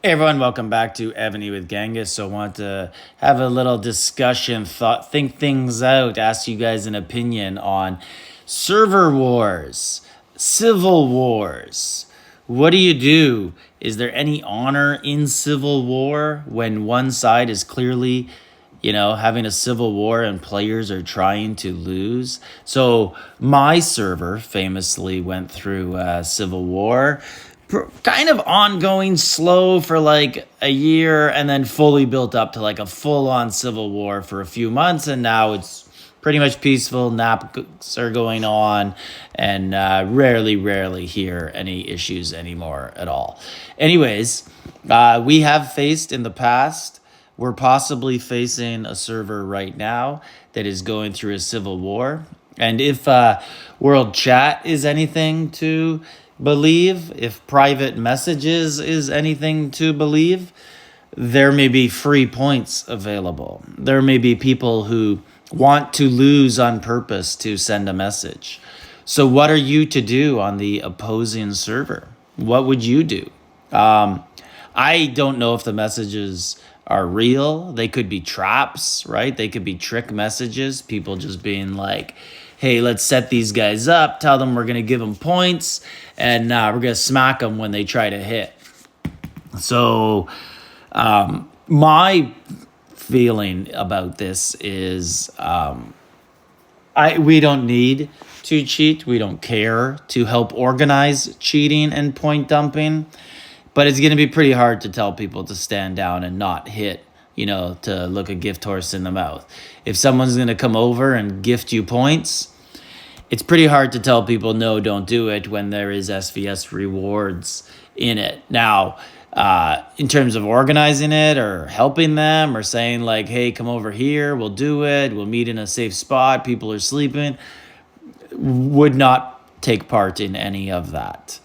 Hey everyone, welcome back to Evony with Genghis. So I want to have a little discussion, think things out, ask you guys an opinion on server wars, civil wars. What do you do? Is there any honor in civil war when one side is clearly, having a civil war and players are trying to lose? So my server famously went through a civil war, kind of ongoing, slow for like a year, and then fully built up to like a full-on civil war for a few months, and now it's pretty much peaceful. Naps are going on, and rarely hear any issues anymore at all. Anyways, we have faced in the past. We're possibly facing a server right now that is going through a civil war. And if world chat is anything to believe, if private messages is anything to believe, there may be free points available. There may be people who want to lose on purpose to send a message. So what are you to do on the opposing server? What would you do? I don't know if the messages are real. They could be traps, right? They could be trick messages, people just being like, hey, let's set these guys up, tell them we're going to give them points, and we're going to smack them when they try to hit. So my feeling about this is we don't need to cheat. We don't care to help organize cheating and point dumping. But it's going to be pretty hard to tell people to stand down and not hit, to look a gift horse in the mouth. If someone's going to come over and gift you points, it's pretty hard to tell people, no, don't do it when there is SVS rewards in it. Now, in terms of organizing it or helping them or saying like, hey, come over here, we'll do it, we'll meet in a safe spot, people are sleeping, would not take part in any of that.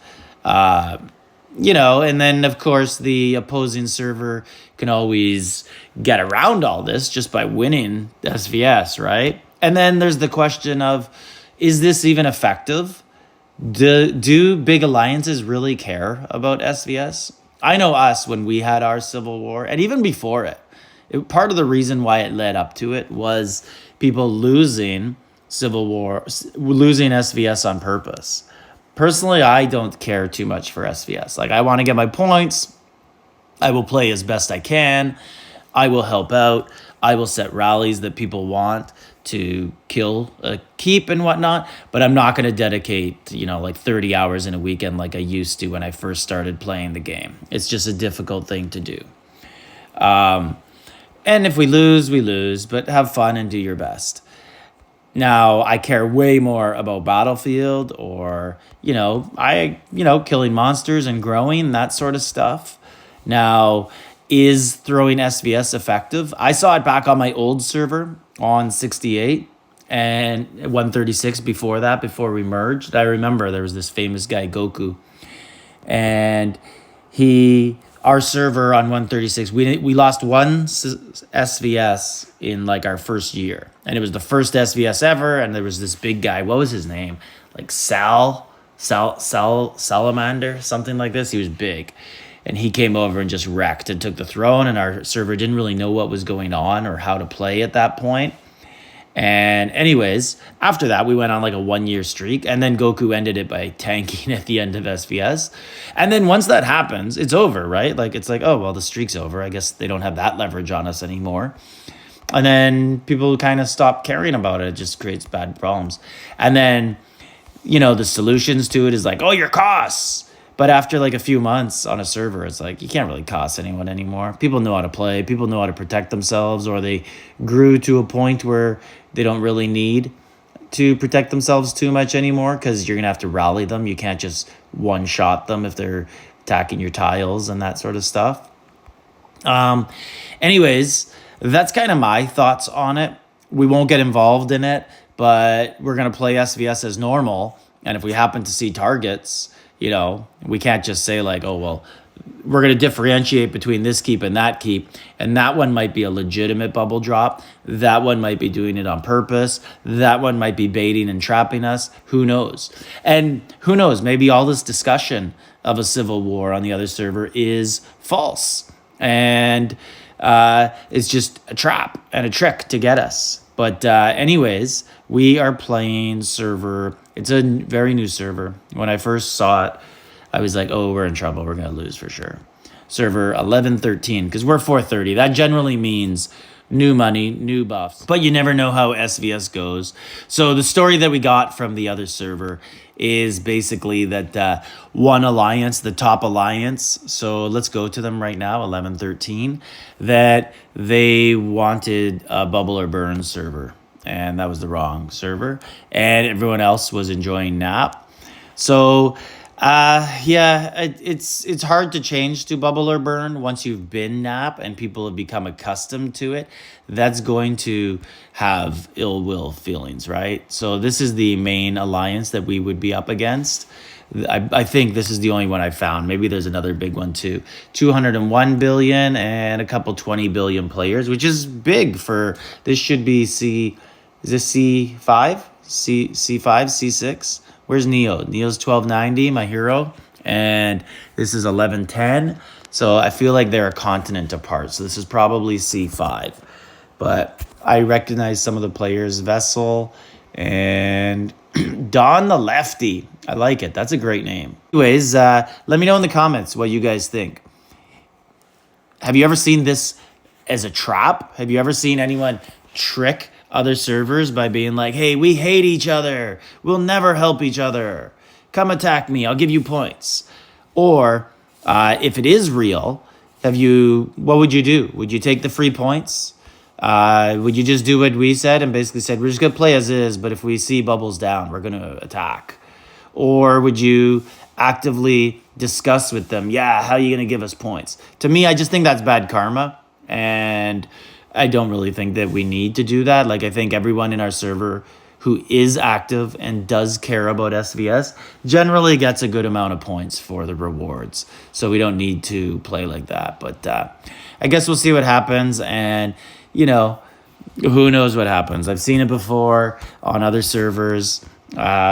And then, of course, the opposing server can always get around all this just by winning SVS, right? And then there's the question of, is this even effective? Do big alliances really care about SVS? I know us, when we had our civil war, and even before part of the reason why it led up to it was people losing SVS on purpose. Personally, I don't care too much for SVS. Like, I want to get my points. I will play as best I can. I will help out. I will set rallies that people want to kill, keep and whatnot. But I'm not going to dedicate, like 30 hours in a weekend like I used to when I first started playing the game. It's just a difficult thing to do. And if we lose, we lose. But have fun and do your best. Now, I care way more about Battlefield or, killing monsters and growing, that sort of stuff. Now, is throwing SVS effective? I saw it back on my old server on 68 and 136 before that, before we merged. I remember there was this famous guy, Goku, and our server on 136, we lost one SVS in like our first year, and it was the first SVS ever. And there was this big guy. What was his name? Like Salamander, something like this. He was big, and he came over and just wrecked and took the throne. And our server didn't really know what was going on or how to play at that point. And anyways, after that, we went on like a 1-year streak, and then Goku ended it by tanking at the end of SVS. And then once that happens, it's over, right? Like, it's like, oh, well, the streak's over. I guess they don't have that leverage on us anymore. And then people kind of stop caring about it. It just creates bad problems. And then, the solutions to it is like, oh, your costs. But after like a few months on a server, it's like, you can't really cost anyone anymore. People know how to play. People know how to protect themselves, or they grew to a point where they don't really need to protect themselves too much anymore, because you're going to have to rally them. You can't just one-shot them if they're attacking your tiles and that sort of stuff. Anyways, that's kind of my thoughts on it. We won't get involved in it, but we're going to play SVS as normal. And if we happen to see targets, we can't just say like, oh, well, we're going to differentiate between this keep and that one might be a legitimate bubble drop. That one might be doing it on purpose. That one might be baiting and trapping us. Who knows? And who knows, maybe all this discussion of a civil war on the other server is false, and it's just a trap and a trick to get us. But anyways, we are playing server. It's a very new server. When I first saw it, I was like, oh, we're in trouble. We're going to lose for sure. Server 1113, because we're 430. That generally means new money, new buffs. But you never know how SVS goes. So the story that we got from the other server is basically that one alliance, the top alliance, so let's go to them right now, 1113, that they wanted a bubble or burn server. And that was the wrong server. And everyone else was enjoying NAP. So it's hard to change to bubble or burn once you've been NAP and people have become accustomed to it. That's going to have ill will feelings, right? So this is the main alliance that we would be up against. I think this is the only one I found. Maybe there's another big one too. 201 billion and a couple 20 billion players, which is big for, this should be is this C5? C5, C6? Where's Neo? Neo's 1290, my hero. And this is 1110. So I feel like they're a continent apart. So this is probably C5. But I recognize some of the players. Vessel and Don the Lefty. I like it. That's a great name. Anyways, let me know in the comments what you guys think. Have you ever seen this as a trap? Have you ever seen anyone trick other servers by being like, hey, we hate each other. We'll never help each other. Come attack me. I'll give you points. Or if it is real, what would you do? Would you take the free points? Would you just do what we said and basically said, we're just going to play as is, but if we see bubbles down, we're going to attack? Or would you actively discuss with them, yeah, how are you going to give us points? To me, I just think that's bad karma. And I don't really think that we need to do that. Like, I think everyone in our server who is active and does care about SVS generally gets a good amount of points for the rewards. So we don't need to play like that. But I guess we'll see what happens. And, you know, who knows what happens. I've seen it before on other servers.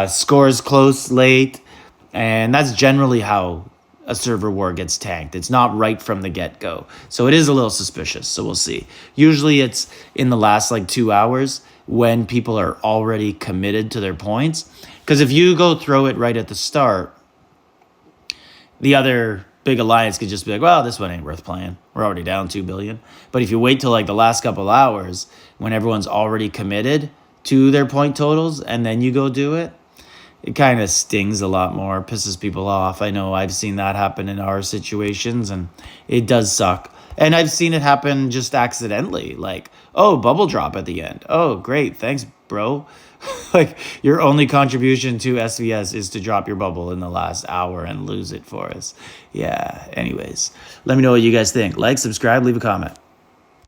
Scores close late. And that's generally how a server war gets tanked. It's not right from the get-go. So it is a little suspicious. So we'll see. Usually it's in the last 2 hours when people are already committed to their points. Because if you go throw it right at the start, the other big alliance could just be like, well, this one ain't worth playing. We're already down 2 billion. But if you wait till the last couple hours when everyone's already committed to their point totals and then you go do it, it kind of stings a lot more, pisses people off. I know I've seen that happen in our situations, and it does suck. And I've seen it happen just accidentally, like, oh, bubble drop at the end. Oh, great, thanks, bro. Your only contribution to SVS is to drop your bubble in the last hour and lose it for us. Yeah, anyways, let me know what you guys think. Like, subscribe, leave a comment.